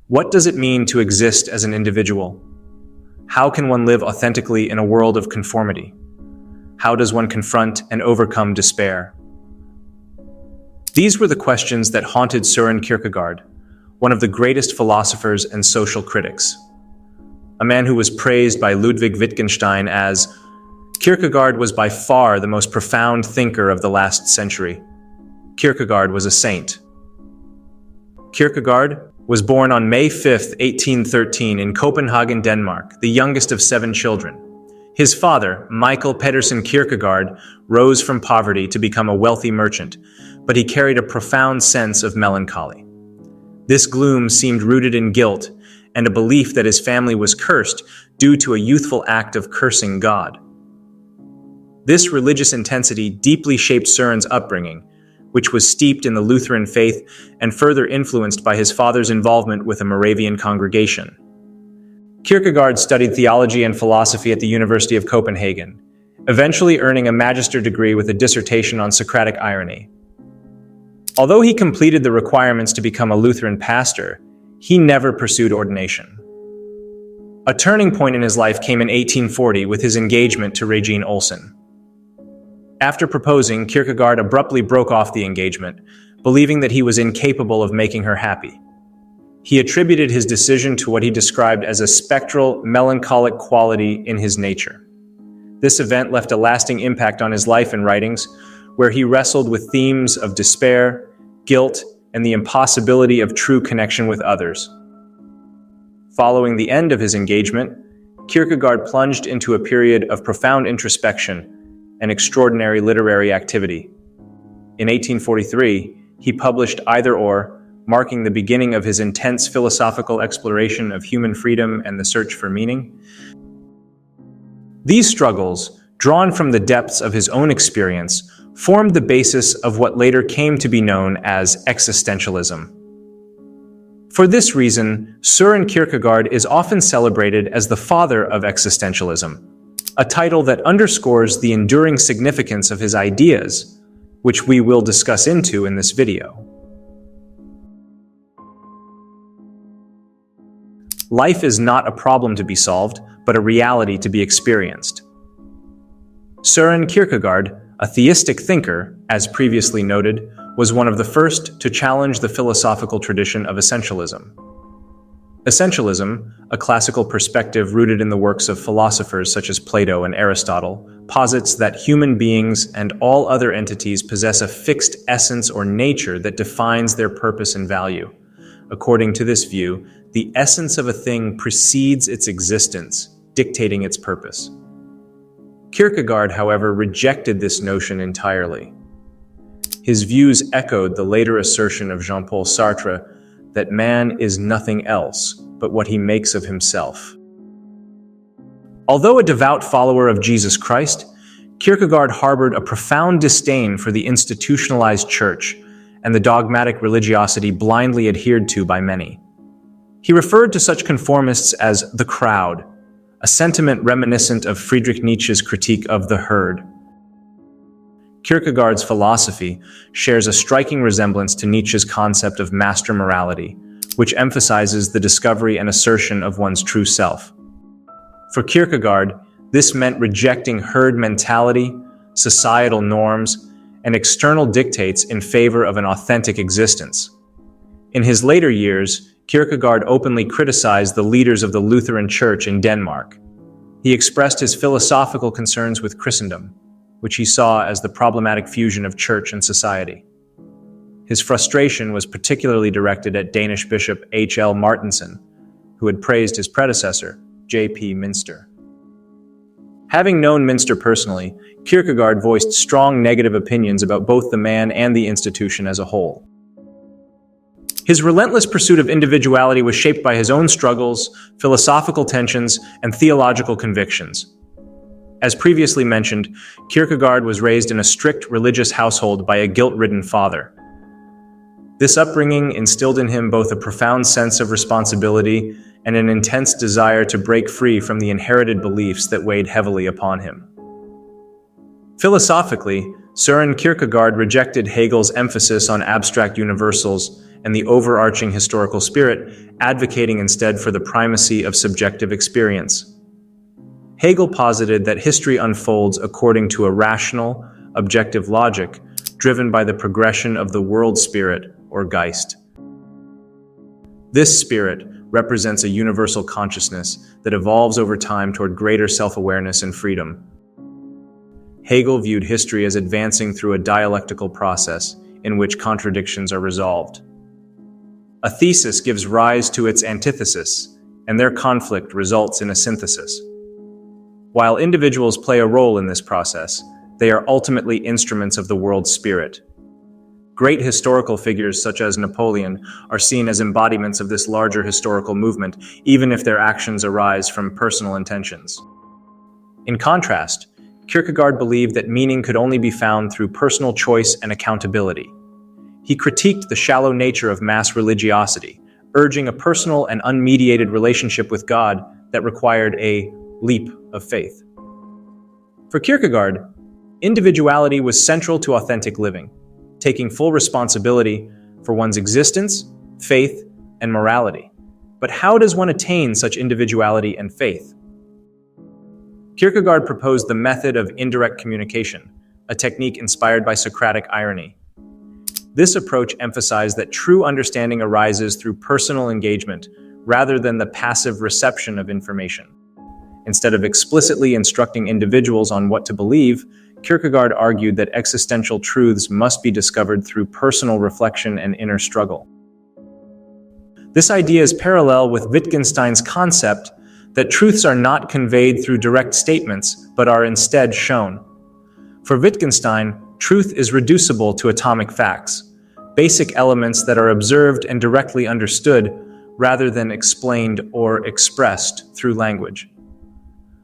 What does it mean to exist as an individual? How can one live authentically in a world of conformity? How does one confront and overcome despair? These were the questions that haunted Søren Kierkegaard, one of the greatest philosophers and social critics. A man who was praised by Ludwig Wittgenstein as Kierkegaard was by far the most profound thinker of the last century. Kierkegaard was a saint. Kierkegaard was born on May 5, 1813 in Copenhagen, Denmark, the youngest of 7 children. His father, Michael Pedersen Kierkegaard, rose from poverty to become a wealthy merchant, but he carried a profound sense of melancholy. This gloom seemed rooted in guilt and a belief that his family was cursed due to a youthful act of cursing God. This religious intensity deeply shaped Søren's upbringing, which was steeped in the Lutheran faith and further influenced by his father's involvement with a Moravian congregation. Kierkegaard studied theology and philosophy at the University of Copenhagen, eventually earning a magister degree with a dissertation on Socratic irony. Although he completed the requirements to become a Lutheran pastor, he never pursued ordination. A turning point in his life came in 1840 with his engagement to Regine Olsen. After proposing, Kierkegaard abruptly broke off the engagement, believing that he was incapable of making her happy. He attributed his decision to what he described as a spectral, melancholic quality in his nature. This event left a lasting impact on his life and writings, where he wrestled with themes of despair, guilt, and the impossibility of true connection with others. Following the end of his engagement, Kierkegaard plunged into a period of profound introspection and extraordinary literary activity. In 1843, he published Either Or, marking the beginning of his intense philosophical exploration of human freedom and the search for meaning. These struggles, drawn from the depths of his own experience, formed the basis of what later came to be known as existentialism. For this reason, Søren Kierkegaard is often celebrated as the father of existentialism, a title that underscores the enduring significance of his ideas, which we will discuss into in this video. Life is not a problem to be solved, but a reality to be experienced. Søren Kierkegaard, a theistic thinker, as previously noted, was one of the first to challenge the philosophical tradition of essentialism. Essentialism, a classical perspective rooted in the works of philosophers such as Plato and Aristotle, posits that human beings and all other entities possess a fixed essence or nature that defines their purpose and value. According to this view, the essence of a thing precedes its existence, dictating its purpose. Kierkegaard, however, rejected this notion entirely. His views echoed the later assertion of Jean-Paul Sartre that man is nothing else but what he makes of himself. Although a devout follower of Jesus Christ, Kierkegaard harbored a profound disdain for the institutionalized church and the dogmatic religiosity blindly adhered to by many. He referred to such conformists as the crowd, a sentiment reminiscent of Friedrich Nietzsche's critique of the herd. Kierkegaard's philosophy shares a striking resemblance to Nietzsche's concept of master morality, which emphasizes the discovery and assertion of one's true self. For Kierkegaard, this meant rejecting herd mentality, societal norms, and external dictates in favor of an authentic existence. In his later years, Kierkegaard openly criticized the leaders of the Lutheran Church in Denmark. He expressed his philosophical concerns with Christendom, which he saw as the problematic fusion of church and society. His frustration was particularly directed at Danish Bishop H.L. Martensen, who had praised his predecessor, J.P. Mynster. Having known Mynster personally, Kierkegaard voiced strong negative opinions about both the man and the institution as a whole. His relentless pursuit of individuality was shaped by his own struggles, philosophical tensions, and theological convictions. As previously mentioned, Kierkegaard was raised in a strict religious household by a guilt-ridden father. This upbringing instilled in him both a profound sense of responsibility and an intense desire to break free from the inherited beliefs that weighed heavily upon him. Philosophically, Søren Kierkegaard rejected Hegel's emphasis on abstract universals and the overarching historical spirit, advocating instead for the primacy of subjective experience. Hegel posited that history unfolds according to a rational, objective logic driven by the progression of the world spirit, or Geist. This spirit represents a universal consciousness that evolves over time toward greater self-awareness and freedom. Hegel viewed history as advancing through a dialectical process in which contradictions are resolved. A thesis gives rise to its antithesis, and their conflict results in a synthesis. While individuals play a role in this process, they are ultimately instruments of the world's spirit. Great historical figures such as Napoleon are seen as embodiments of this larger historical movement, even if their actions arise from personal intentions. In contrast, Kierkegaard believed that meaning could only be found through personal choice and accountability. He critiqued the shallow nature of mass religiosity, urging a personal and unmediated relationship with God that required a leap of faith. For Kierkegaard, individuality was central to authentic living, taking full responsibility for one's existence, faith, and morality. But how does one attain such individuality and faith? Kierkegaard proposed the method of indirect communication, a technique inspired by Socratic irony. This approach emphasized that true understanding arises through personal engagement rather than the passive reception of information. Instead of explicitly instructing individuals on what to believe, Kierkegaard argued that existential truths must be discovered through personal reflection and inner struggle. This idea is parallel with Wittgenstein's concept that truths are not conveyed through direct statements, but are instead shown. For Wittgenstein, truth is reducible to atomic facts, basic elements that are observed and directly understood rather than explained or expressed through language.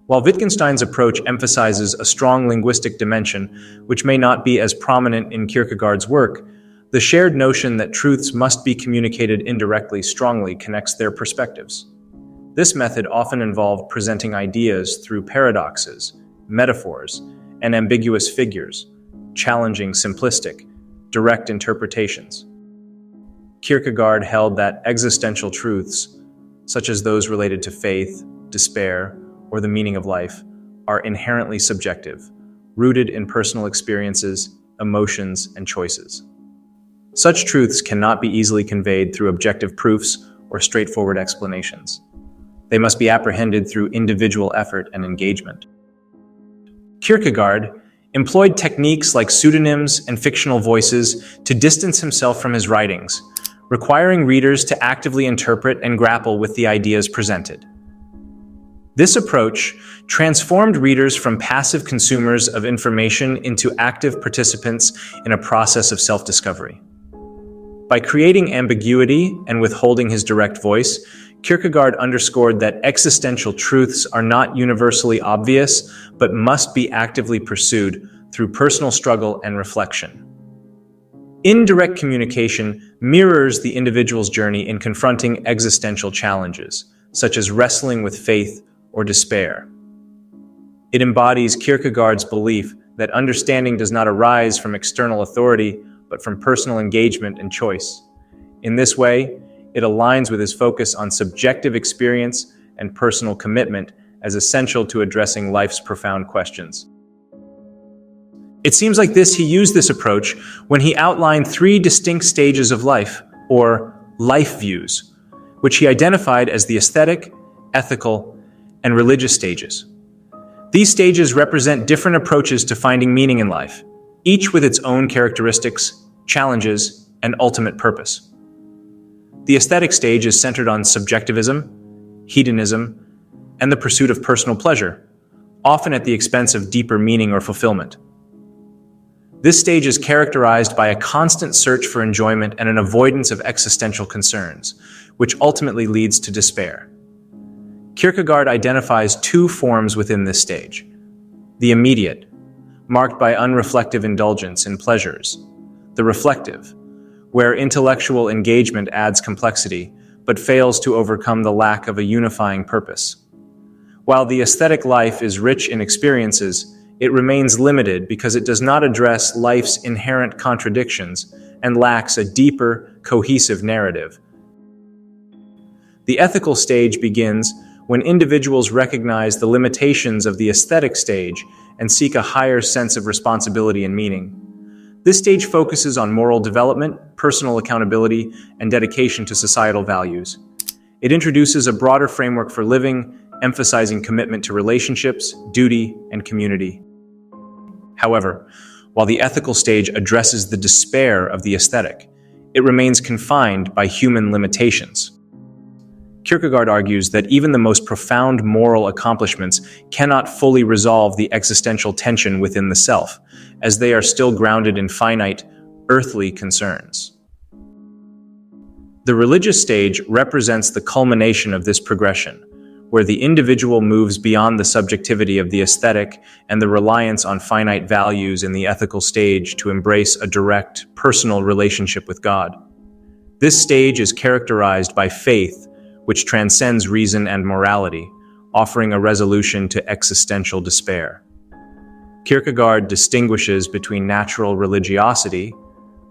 While Wittgenstein's approach emphasizes a strong linguistic dimension, which may not be as prominent in Kierkegaard's work, the shared notion that truths must be communicated indirectly strongly connects their perspectives. This method often involved presenting ideas through paradoxes, metaphors, and ambiguous figures, challenging simplistic, direct interpretations. Kierkegaard held that existential truths, such as those related to faith, despair, or the meaning of life, are inherently subjective, rooted in personal experiences, emotions, and choices. Such truths cannot be easily conveyed through objective proofs or straightforward explanations. They must be apprehended through individual effort and engagement. Kierkegaard employed techniques like pseudonyms and fictional voices to distance himself from his writings, requiring readers to actively interpret and grapple with the ideas presented. This approach transformed readers from passive consumers of information into active participants in a process of self-discovery. By creating ambiguity and withholding his direct voice, Kierkegaard underscored that existential truths are not universally obvious, but must be actively pursued through personal struggle and reflection. Indirect communication mirrors the individual's journey in confronting existential challenges, such as wrestling with faith or despair. It embodies Kierkegaard's belief that understanding does not arise from external authority, but from personal engagement and choice. In this way, it aligns with his focus on subjective experience and personal commitment as essential to addressing life's profound questions. It seems like he used this approach when he outlined 3 distinct stages of life, or life views, which he identified as the aesthetic, ethical, and religious stages. These stages represent different approaches to finding meaning in life, each with its own characteristics, challenges, and ultimate purpose. The aesthetic stage is centered on subjectivism, hedonism, and the pursuit of personal pleasure, often at the expense of deeper meaning or fulfillment. This stage is characterized by a constant search for enjoyment and an avoidance of existential concerns, which ultimately leads to despair. Kierkegaard identifies 2 forms within this stage. The immediate, marked by unreflective indulgence in pleasures. The reflective, where intellectual engagement adds complexity, but fails to overcome the lack of a unifying purpose. While the aesthetic life is rich in experiences, it remains limited because it does not address life's inherent contradictions and lacks a deeper, cohesive narrative. The ethical stage begins when individuals recognize the limitations of the aesthetic stage and seek a higher sense of responsibility and meaning. This stage focuses on moral development, personal accountability, and dedication to societal values. It introduces a broader framework for living, emphasizing commitment to relationships, duty, and community. However, while the ethical stage addresses the despair of the aesthetic, it remains confined by human limitations. Kierkegaard argues that even the most profound moral accomplishments cannot fully resolve the existential tension within the self, as they are still grounded in finite, earthly concerns. The religious stage represents the culmination of this progression, where the individual moves beyond the subjectivity of the aesthetic and the reliance on finite values in the ethical stage to embrace a direct, personal relationship with God. This stage is characterized by faith, which transcends reason and morality, offering a resolution to existential despair. Kierkegaard distinguishes between natural religiosity,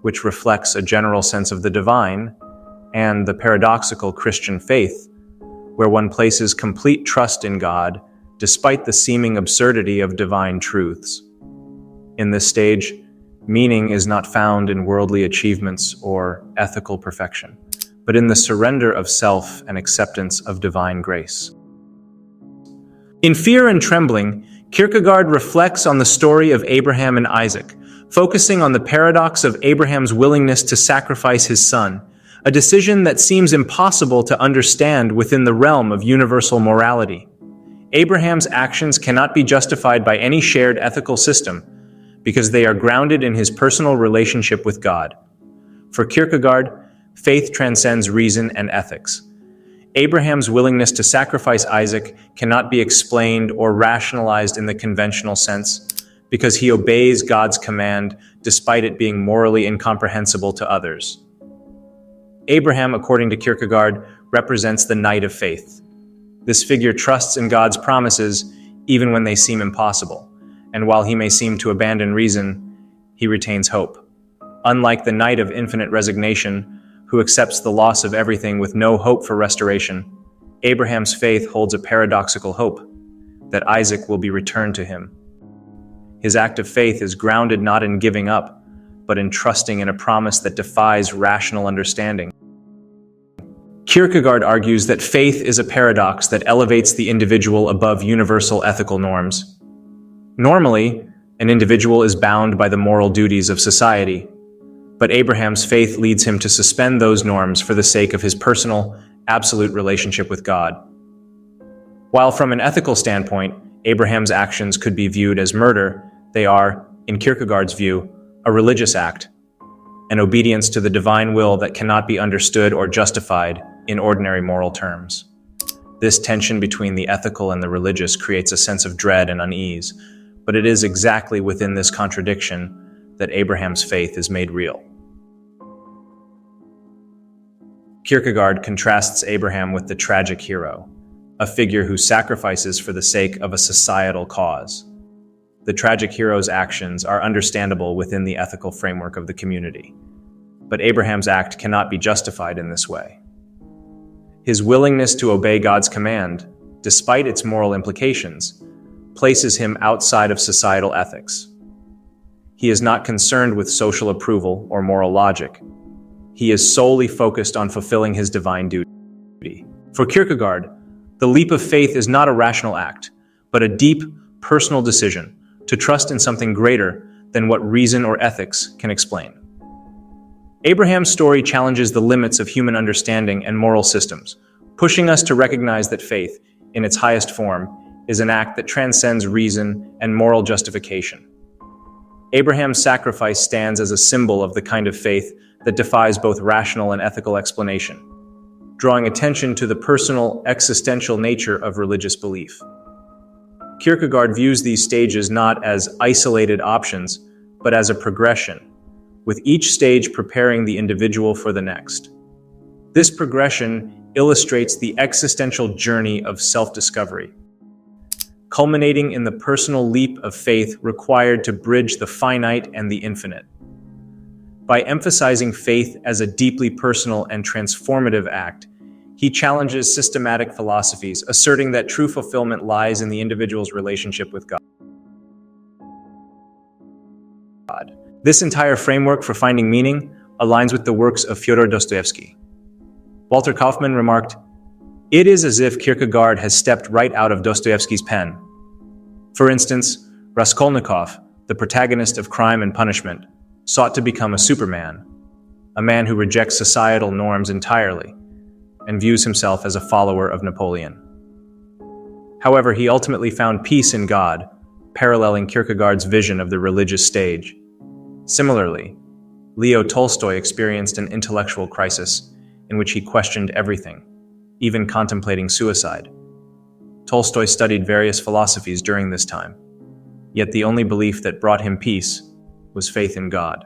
which reflects a general sense of the divine, and the paradoxical Christian faith, where one places complete trust in God despite the seeming absurdity of divine truths. In this stage, meaning is not found in worldly achievements or ethical perfection, but in the surrender of self and acceptance of divine grace. In Fear and Trembling, Kierkegaard reflects on the story of Abraham and Isaac, focusing on the paradox of Abraham's willingness to sacrifice his son, a decision that seems impossible to understand within the realm of universal morality. Abraham's actions cannot be justified by any shared ethical system because they are grounded in his personal relationship with God. For Kierkegaard, faith transcends reason and ethics. Abraham's willingness to sacrifice Isaac cannot be explained or rationalized in the conventional sense because he obeys God's command despite it being morally incomprehensible to others. Abraham, according to Kierkegaard, represents the knight of faith. This figure trusts in God's promises even when they seem impossible, and while he may seem to abandon reason, he retains hope. Unlike the knight of infinite resignation, who accepts the loss of everything with no hope for restoration, Abraham's faith holds a paradoxical hope that Isaac will be returned to him. His act of faith is grounded not in giving up, but in trusting in a promise that defies rational understanding. Kierkegaard argues that faith is a paradox that elevates the individual above universal ethical norms. Normally, an individual is bound by the moral duties of society, but Abraham's faith leads him to suspend those norms for the sake of his personal, absolute relationship with God. While from an ethical standpoint, Abraham's actions could be viewed as murder, they are, in Kierkegaard's view, a religious act, an obedience to the divine will that cannot be understood or justified in ordinary moral terms. This tension between the ethical and the religious creates a sense of dread and unease, but it is exactly within this contradiction that Abraham's faith is made real. Kierkegaard contrasts Abraham with the tragic hero, a figure who sacrifices for the sake of a societal cause. The tragic hero's actions are understandable within the ethical framework of the community, but Abraham's act cannot be justified in this way. His willingness to obey God's command, despite its moral implications, places him outside of societal ethics. He is not concerned with social approval or moral logic. He is solely focused on fulfilling his divine duty. For Kierkegaard, the leap of faith is not a rational act, but a deep, personal decision to trust in something greater than what reason or ethics can explain. Abraham's story challenges the limits of human understanding and moral systems, pushing us to recognize that faith, in its highest form, is an act that transcends reason and moral justification. Abraham's sacrifice stands as a symbol of the kind of faith that defies both rational and ethical explanation, drawing attention to the personal, existential nature of religious belief. Kierkegaard views these stages not as isolated options, but as a progression, with each stage preparing the individual for the next. This progression illustrates the existential journey of self-discovery, culminating in the personal leap of faith required to bridge the finite and the infinite. By emphasizing faith as a deeply personal and transformative act, he challenges systematic philosophies, asserting that true fulfillment lies in the individual's relationship with God. This entire framework for finding meaning aligns with the works of Fyodor Dostoevsky. Walter Kaufmann remarked, "It is as if Kierkegaard has stepped right out of Dostoevsky's pen." For instance, Raskolnikov, the protagonist of Crime and Punishment, sought to become a Superman, a man who rejects societal norms entirely and views himself as a follower of Napoleon. However, he ultimately found peace in God, paralleling Kierkegaard's vision of the religious stage. Similarly, Leo Tolstoy experienced an intellectual crisis in which he questioned everything, even contemplating suicide. Tolstoy studied various philosophies during this time, yet the only belief that brought him peace was faith in God.